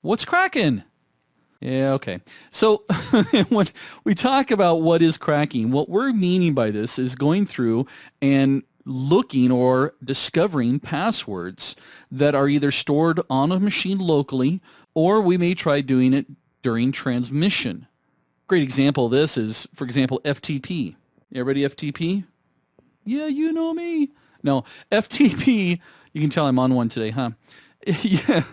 What's cracking? Yeah, okay. So when we talk about what is cracking, what we're meaning by this is going through and looking or discovering passwords that are either stored on a machine locally, or we may try doing it during transmission. Great example of this is, for example, FTP. Everybody FTP? Yeah, you know me. No, FTP, you can tell I'm on one today, huh? Yeah.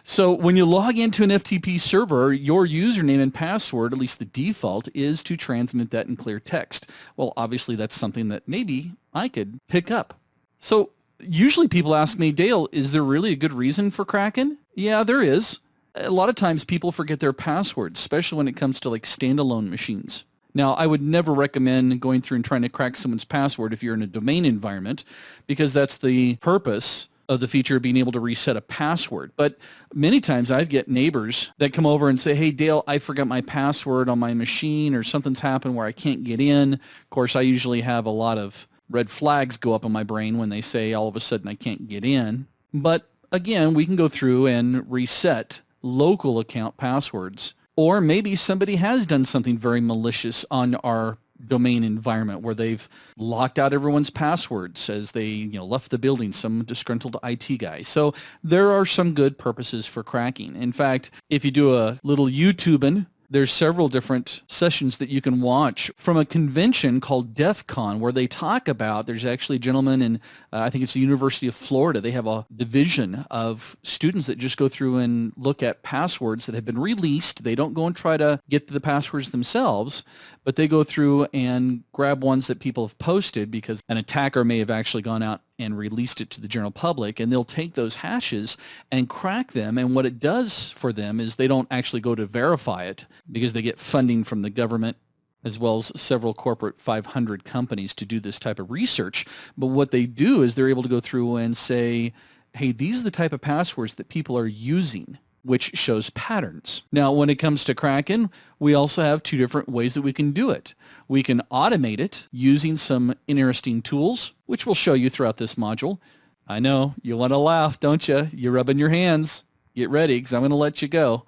So when you log into an FTP server, your username and password, at least the default, is to transmit that in clear text. Well, obviously that's something that maybe I could pick up. So usually people ask me, Dale, is there really a good reason for cracking? Yeah, there is. A lot of times people forget their passwords, especially when it comes to like standalone machines. Now, I would never recommend going through and trying to crack someone's password if you're in a domain environment, because that's the purpose of the feature of being able to reset a password. But many times I get neighbors that come over and say, hey, Dale, I forgot my password on my machine, or something's happened where I can't get in. Of course, I usually have a lot of red flags go up in my brain when they say all of a sudden I can't get in. But again, we can go through and reset local account passwords. Or maybe somebody has done something very malicious on our domain environment where they've locked out everyone's passwords as they left the building, some disgruntled IT guy. So there are some good purposes for cracking. In fact, if you do a little YouTubing, there's several different sessions that you can watch from a convention called DEF CON, where they talk about, there's actually a gentleman in, I think it's the University of Florida. They have a division of students that just go through and look at passwords that have been released. They don't go and try to get to the passwords themselves, but they go through and grab ones that people have posted because an attacker may have actually gone out and released it to the general public, and they'll take those hashes and crack them. And what it does for them is they don't actually go to verify it because they get funding from the government as well as several corporate 500 companies to do this type of research. But what they do is they're able to go through and say, hey, these are the type of passwords that people are using, which shows patterns. Now, when it comes to cracking, we also have two different ways that we can do it. We can automate it using some interesting tools, which we'll show you throughout this module. I know, you want to laugh, don't you? You're rubbing your hands. Get ready, because I'm going to let you go.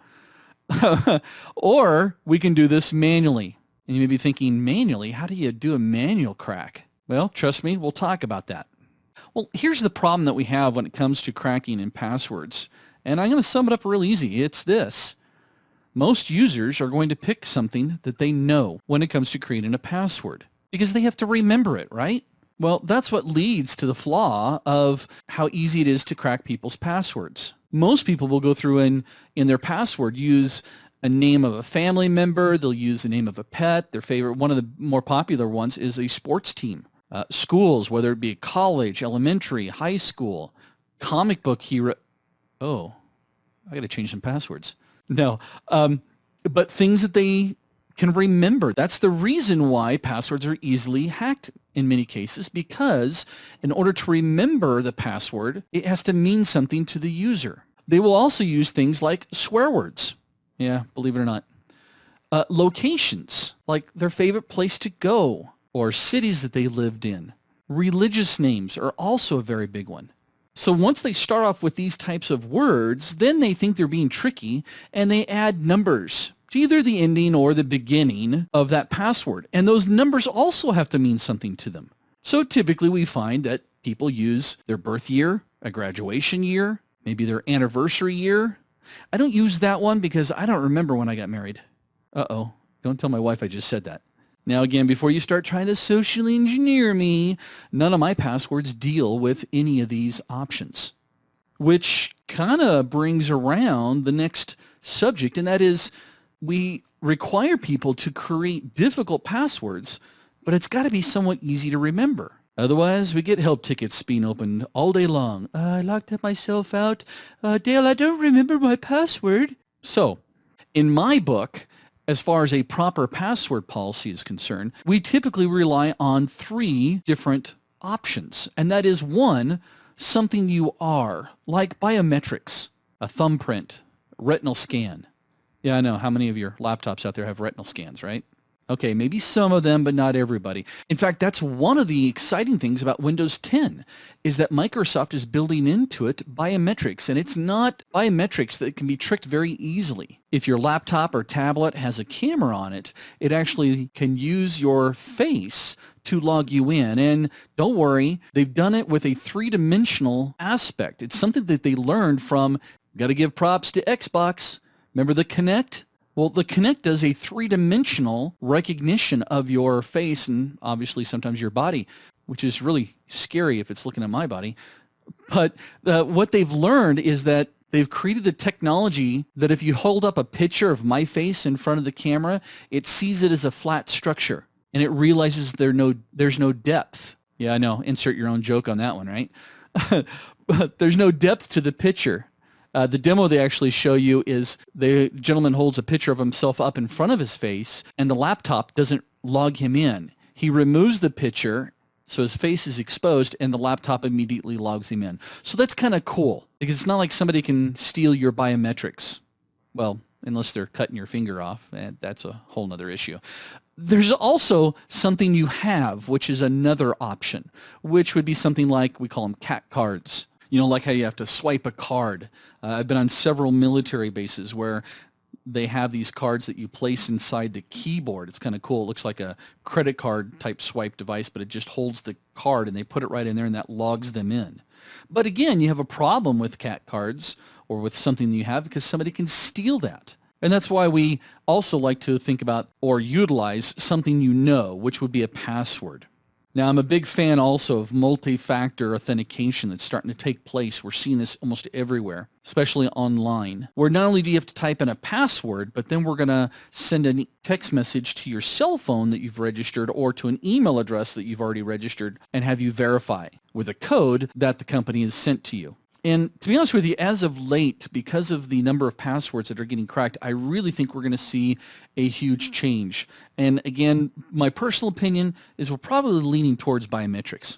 Or we can do this manually. And you may be thinking, manually? How do you do a manual crack? Well, trust me, we'll talk about that. Well, here's the problem that we have when it comes to cracking in passwords. And I'm going to sum it up real easy. It's this. Most users are going to pick something that they know when it comes to creating a password because they have to remember it, right? Well, that's what leads to the flaw of how easy it is to crack people's passwords. Most people will go through and in their password use a name of a family member. They'll use the name of a pet. Their favorite, one of the more popular ones is a sports team. Schools, whether it be college, elementary, high school, comic book hero. Oh, I got to change some passwords. No, but things that they can remember. That's the reason why passwords are easily hacked in many cases, because in order to remember the password, it has to mean something to the user. They will also use things like swear words. Yeah, believe it or not. Locations, like their favorite place to go, or cities that they lived in. Religious names are also a very big one. So once they start off with these types of words, then they think they're being tricky and they add numbers to either the ending or the beginning of that password. And those numbers also have to mean something to them. So typically we find that people use their birth year, a graduation year, maybe their anniversary year. I don't use that one because I don't remember when I got married. Uh-oh, don't tell my wife I just said that. Now, again, before you start trying to socially engineer me, none of my passwords deal with any of these options, which kind of brings around the next subject, and that is we require people to create difficult passwords, but it's got to be somewhat easy to remember. Otherwise, we get help tickets being opened all day long. I locked myself out. Dale, I don't remember my password. So, in my book, as far as a proper password policy is concerned, we typically rely on three different options. And that is, one, something you are, like biometrics, a thumbprint, retinal scan. Yeah, I know. How many of your laptops out there have retinal scans, right? Okay, maybe some of them, but not everybody. In fact, that's one of the exciting things about Windows 10 is that Microsoft is building into it biometrics, and it's not biometrics that can be tricked very easily. If your laptop or tablet has a camera on it, it actually can use your face to log you in. And don't worry, they've done it with a three-dimensional aspect. It's something that they learned from, got to give props to Xbox. Remember the Kinect? Well, the Kinect does a three-dimensional recognition of your face and obviously sometimes your body, which is really scary if it's looking at my body. But what they've learned is that they've created the technology that if you hold up a picture of my face in front of the camera, it sees it as a flat structure and it realizes there's no depth. Yeah, I know. Insert your own joke on that one, right? But there's no depth to the picture. The demo they actually show you is the gentleman holds a picture of himself up in front of his face, and the laptop doesn't log him in. He removes the picture, so his face is exposed, and the laptop immediately logs him in. So that's kind of cool, because it's not like somebody can steal your biometrics. Well, unless they're cutting your finger off, and that's a whole nother issue. There's also something you have, which is another option, which would be something like, we call them cat cards. You know, like how you have to swipe a card. I've been on several military bases where they have these cards that you place inside the keyboard. It's kind of cool. It looks like a credit card type swipe device, but it just holds the card and they put it right in there and that logs them in. But again, you have a problem with cat cards or with something that you have because somebody can steal that. And that's why we also like to think about or utilize something you know, which would be a password. Now, I'm a big fan also of multi-factor authentication that's starting to take place. We're seeing this almost everywhere, especially online, where not only do you have to type in a password, but then we're going to send a text message to your cell phone that you've registered or to an email address that you've already registered and have you verify with a code that the company has sent to you. And to be honest with you, as of late, because of the number of passwords that are getting cracked, I really think we're going to see a huge change. And again, my personal opinion is we're probably leaning towards biometrics.